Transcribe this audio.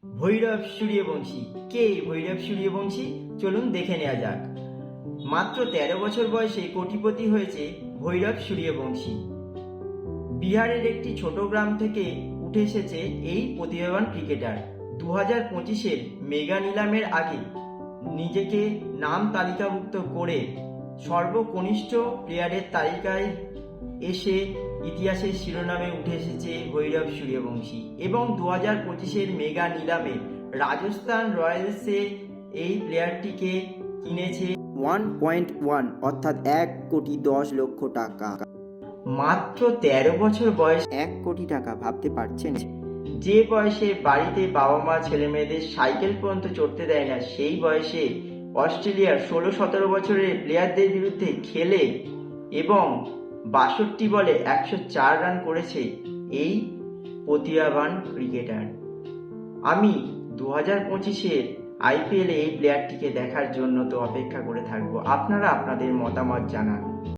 ভৈরব সূর্যবংশী। কে এই ভৈরব সূর্যবংশী? চলুন দেখে নেওয়া যাক। মাত্র 13 বছর বয়সে কোটিপতি হয়েছে ভৈরব সূর্যবংশী। বিহারের একটি ছোট গ্রাম থেকে উঠে এসেছে এই প্রতিভাবান ক্রিকেটার। 2025-এর মেগা নিলামের আগে নিজেকে নাম তালিকাভুক্ত করে সর্বকনিষ্ঠ প্লেয়ারের তালিকায় এসে ইতিহাসের শিরোনামে উঠে এসেছে ভৈরব সূর্যবংশী। এবং 2025-এর মেগা নিলামে রাজস্থান রয়্যালসে এই প্লেয়ারটিকে কিনেছে 1.1 অর্থাৎ 1,10,00,000 টাকা। মাত্র 13 বছর বয়স 1 কোটি টাকা, ভাবতে পারছেন? যে বয়সে বাড়িতে বাবা মা ছেলে মেয়েদের সাইকেল পর্যন্ত চড়তে দেয় না, সেই বয়সে অস্ট্রেলিয়ার 16-17 বছরের প্লেয়ারদের বিরুদ্ধে খেলে এবং 62 বলে 104 রান করেছে এই প্রতিভাবান ক্রিকেটার। আমি 2025-এর IPL-এ এই প্লেয়ারটিকে দেখার জন্য তো অপেক্ষা করে থাকবো। আপনারা আপনাদের মতামত জানান।